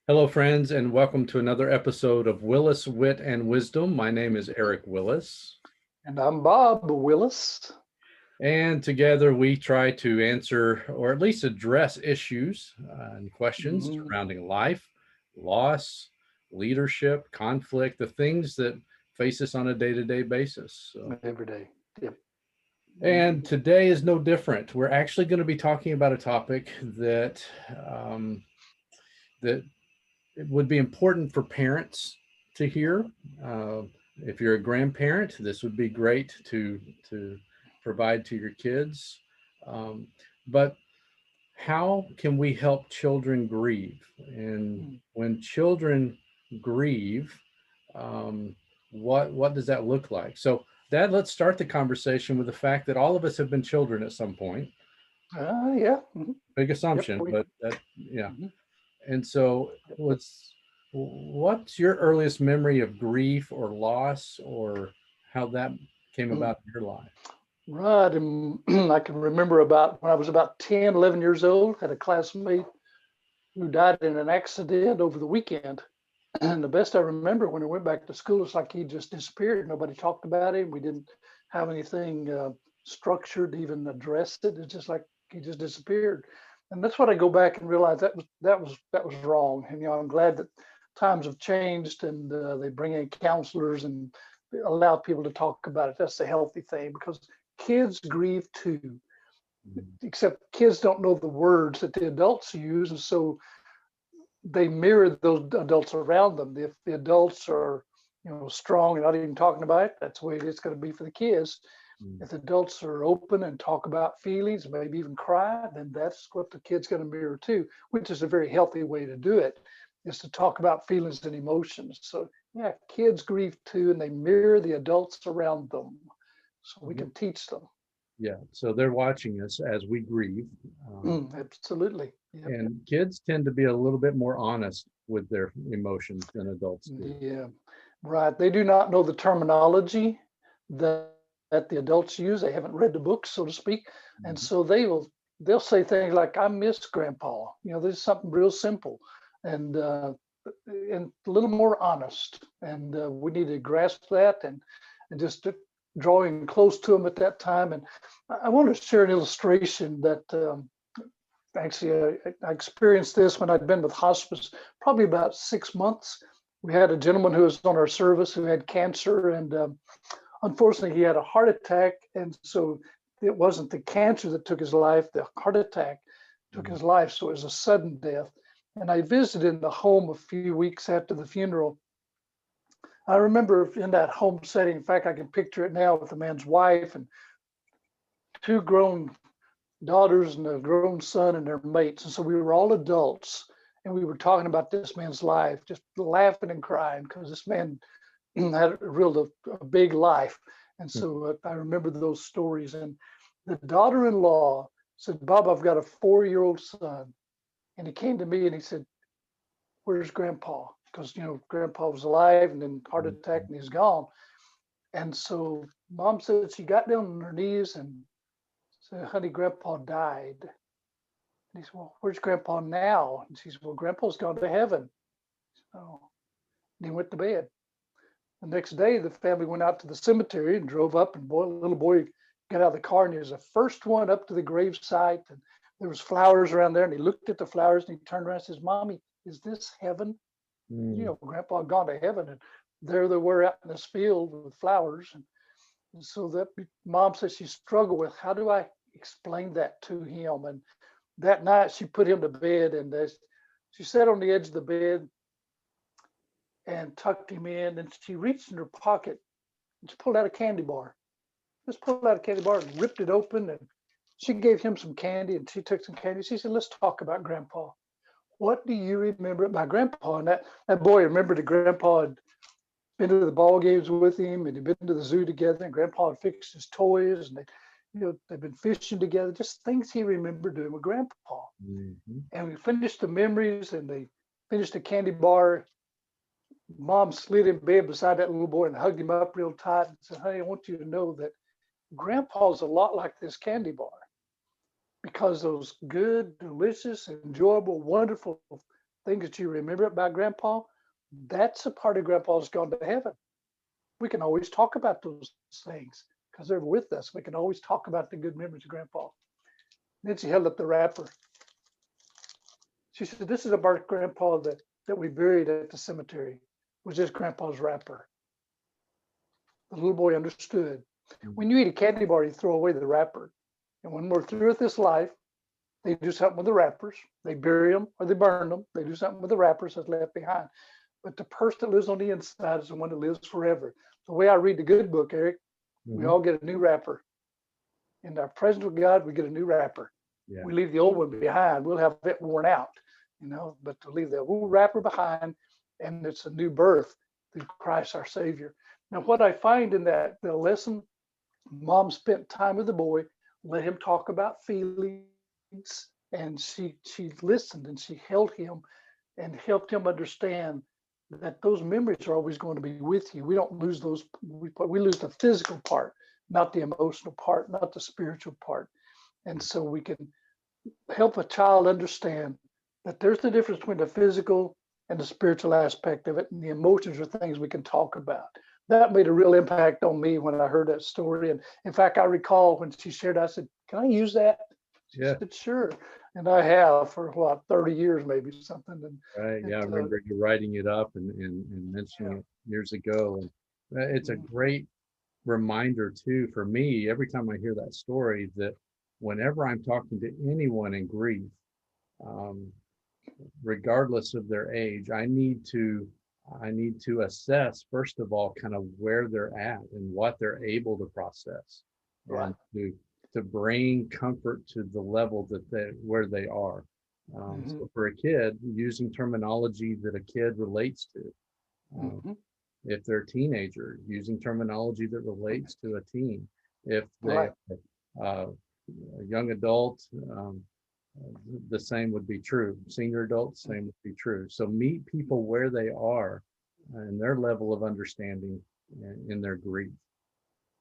Hello, friends, and welcome to another episode of Willis Wit and Wisdom. My name is Eric Willis, And I'm Bob Willis. and together we try to answer or at least address issues and questions Mhm. surrounding life, loss, leadership, conflict, the things that face us on a day-to-day basis. Every day. Yep. And Mhm. today is no different. We're actually going to be talking about a topic um, that it would be important for parents to hear. Uh, if you're a grandparent, this would be great to provide to your kids. Um, but how can we help children grieve? And Mm. when children grieve, um, what does that look like? So, Dad, let's start the conversation with the fact that all of us have been children at some point. Yeah. Mhm. Big Yep. assumption, but yeah. Mhm. And so, Yep. what's your earliest memory of grief or loss, or how that came Mm. about in your life? Right. And I can remember about when I was about 10, 11 years old, had a classmate who died in an accident over the weekend. And the best I remember when I went back to school, it's like he just disappeared. Nobody talked about him. We didn't have anything structured to even address it. It's just like he just disappeared. And that's what I go back and realize that was wrong. And I'm glad that times have changed and they bring in counselors and allow people to talk about it. That's a healthy thing because kids grieve too, Mm. except kids don't know the words that the adults use, and so they mirror those adults around them. If the adults are, strong and not even talking about it, that's the way it's going to be for the kids. Mm. If the adults are open and talk about feelings, maybe even cry, then that's what the kid's going to mirror too, which is a very healthy way to do it, is to talk about feelings and emotions. So yeah, kids grieve too, and they mirror the adults around them. So we Yeah, can teach them. yeah. So they're watching us as we grieve, Absolutely. Yep. and kids tend to be a little bit more honest with their emotions than adults do. Yeah, right. They do not know the terminology that the adults use. They haven't read the books, so to speak, and Mhm. so they'll say things like, "I miss Grandpa." There's something real simple, and a little more honest. And we need to grasp that and just drawing close to them at that time. And I want to share an illustration that actually I experienced this when I'd been with hospice probably about 6 months. We had a gentleman who was on our service who had cancer, and unfortunately, he had a heart attack. And so it wasn't the cancer that took his life, the heart attack took Mhm. his life. So it was a sudden death. And I visited in the home a few weeks after the funeral. I remember in that home setting, in fact, I can picture it now with the man's wife and two grown daughters and a grown son and their mates. And so we were all adults and we were talking about this man's life, just laughing and crying because this man had a big life. And so I remember those stories. And the daughter-in-law said, "Bob, I've got a 4-year-old son." And he came to me and he said, "Where's Grandpa?" Because, Grandpa was alive and then heart attack Mhm. and he's gone. And so mom said she got down on her knees and said, "Honey, Grandpa died." And he said, "Well, where's Grandpa now?" And she said, "Well, Grandpa's gone to heaven." Oh, and he went to bed. The next day, the family went out to the cemetery and drove up, and little boy got out of the car, and he was the first one up to the grave site, and there was flowers around there, and he looked at the flowers, and he turned around and says, "Mommy, is this heaven?" Mm. Grandpa had gone to heaven, and there they were out in this field with flowers, and so that mom says she struggled with, how do I explain that to him? And that night she put him to bed, and she sat on the edge of the bed and tucked him in, and she reached in her pocket and she pulled out a candy bar. Just pulled out a candy bar and ripped it open, and she gave him some candy, and she took some candy. She said, "Let's talk about Grandpa. What do you remember about Grandpa?" And that boy remembered that Grandpa had been to the ball games with him, and he'd been to the zoo together, and Grandpa had fixed his toys, and they've been fishing together, just things he remembered doing with Grandpa. Mhm. And we finished the memories, and they finished the candy bar. Mom slid in bed beside that little boy and hugged him up real tight and said, "Honey, I want you to know that Grandpa's a lot like this candy bar because those good, delicious, enjoyable, wonderful things that you remember about Grandpa, that's a part of Grandpa that's gone to heaven. We can always talk about those things because they're with us. We can always talk about the good memories of Grandpa. Then she held up the wrapper. She said, "This is about Grandpa that we buried at the cemetery. It was just Grandpa's wrapper." The little boy understood. When you eat a candy bar, you throw away the wrapper. And when we're through with this life, they do something with the wrappers. They bury them or they burn them. They do something with the wrappers that's left behind. But the person that lives on the inside is the one that lives forever. The way I read the good book, Eric, we all get a new wrapper. In our presence with God, we get a new wrapper. Yeah. We leave the old one behind. We'll have it worn out, but to leave the old wrapper behind, and it's a new birth through Christ our Savior. Now, what I find in the lesson, Mom spent time with the boy, let him talk about feelings, and she listened and she held him and helped him understand that those memories are always going to be with you. We don't lose those. We lose the physical part, not the emotional part, not the spiritual part. And so we can help a child understand that there's the difference between the physical and the spiritual aspect of it, and the emotions are things we can talk about. That made a real impact on me when I heard that story. And in fact, I recall when she shared, I said, "Can I use that?" She said, "Sure." And I have for 30 years, maybe something. And right. Yeah, I remember you writing it up and mentioning it years ago. And it's a great reminder too for me every time I hear that story, that whenever I'm talking to anyone in grief, regardless of their age, I need to assess, first of all, kind of where they're at and what they're able to process, right, and to bring comfort to the level where they are. So for a kid, using terminology that a kid relates to. If they're a teenager, using terminology that relates to a teen. If they're a young adult, the same would be true. Senior adults, same would be true. So meet people where they are and their level of understanding in their grief.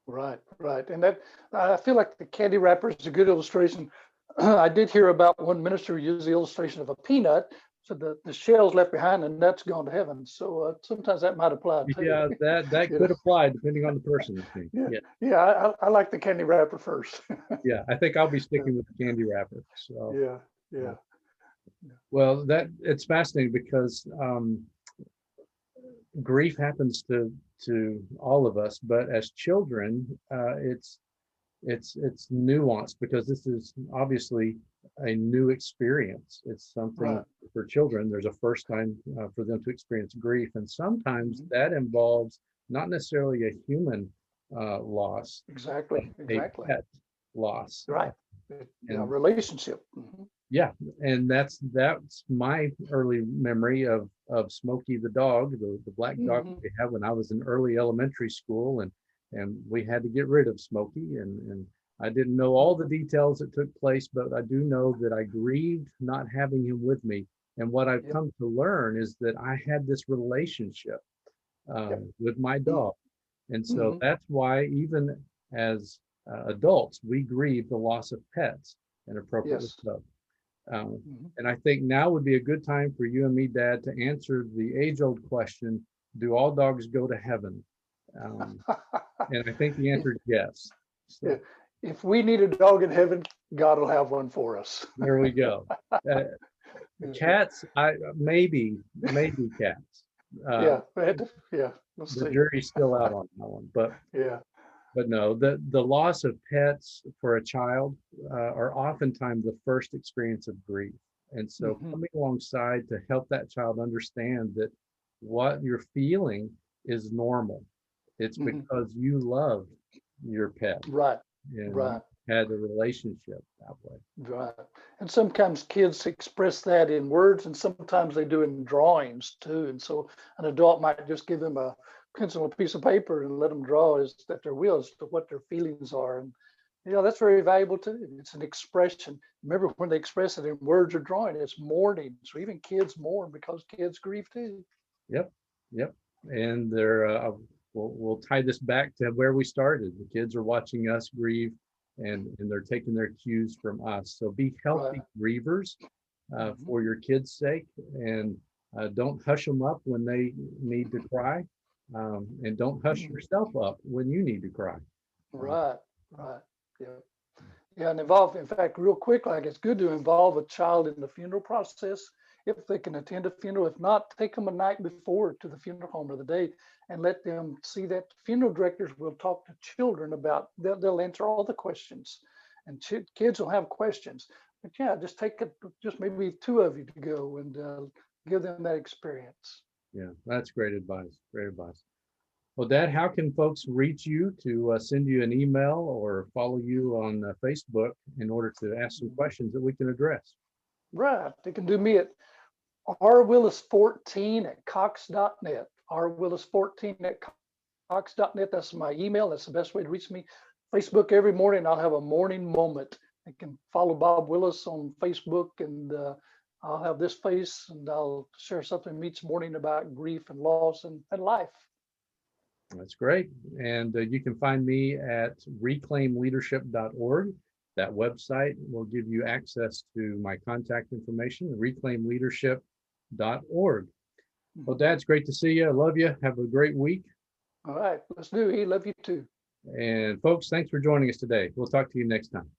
Right. And that, I feel like the candy wrapper is a good illustration. I did hear about one minister who used the illustration of a peanut. So the shell's left behind and nuts gone to heaven. So sometimes that might apply too. Yeah, that could apply depending on the person, I think. Yeah, I like the candy wrapper first. Yeah, I think I'll be sticking with the candy wrapper. So yeah. Well, it's fascinating because grief happens to all of us, but as children, it's nuanced because this is obviously a new experience. It's something for children. There's a first time for them to experience grief, and sometimes that involves not necessarily a human loss, exactly a pet loss, right? Relationship. Yeah, and that's my early memory of Smokey the dog, the black dog we had when I was in early elementary school, and we had to get rid of Smokey, and I didn't know all the details that took place, but I do know that I grieved not having him with me. And what I've come to learn is that I had this relationship with my dog, and so that's why even as adults we grieve the loss of pets and appropriately so. And I think now would be a good time for you and me, Dad, to answer the age-old question: do all dogs go to heaven? And I think the answer is yes. So, if we need a dog in heaven, God will have one for us. There we go. Cats, maybe cats. We'll the see. jury's still out on that one, but no, the loss of pets for a child are oftentimes the first experience of grief. And so coming alongside to help that child understand that what you're feeling is normal. It's because you love your pet. Right. And had a relationship that way. Right. And sometimes kids express that in words, and sometimes they do in drawings too. And so an adult might just give them a pencil and a piece of paper and let them draw as at their will as to what their feelings are. And that's very valuable too. It's an expression. Remember, when they express it in words or drawing, it's mourning. So even kids mourn because kids grieve too. Yep. And they're we'll tie this back to where we started. The kids are watching us grieve, and they're taking their cues from us. So be healthy grievers, Mhm. for your kids' sake, and don't hush them up when they need to cry, and don't hush yourself up when you need to cry. Right, right. Yeah. Yeah, and involve, in fact, real quick, like it's good to involve a child in the funeral process if they can attend a funeral. If not, take them a night before to the funeral home or the day and let them see that funeral directors will talk to children about, they'll answer all the questions and kids will have questions. But yeah, just take it, just maybe two of you to go and give them that experience. Yeah, that's great advice. Great advice. Well, Dad, how can folks reach you to send you an email or follow you on Facebook in order to ask some questions that we can address? Right. They can do me at rwillis14@cox.net. rwillis14@cox.net. That's my email. That's the best way to reach me. Facebook every morning. I'll have a morning moment. You can follow Bob Willis on Facebook, and I'll have this face, and I'll share something each morning about grief and loss and life. That's great. And you can find me at reclaimleadership.org. That website will give you access to my contact information, reclaimleadership.org. Well, Dad, it's great to see you. I love you. Have a great week. All right, let's do it. He love you too. And folks, thanks for joining us today. We'll talk to you next time.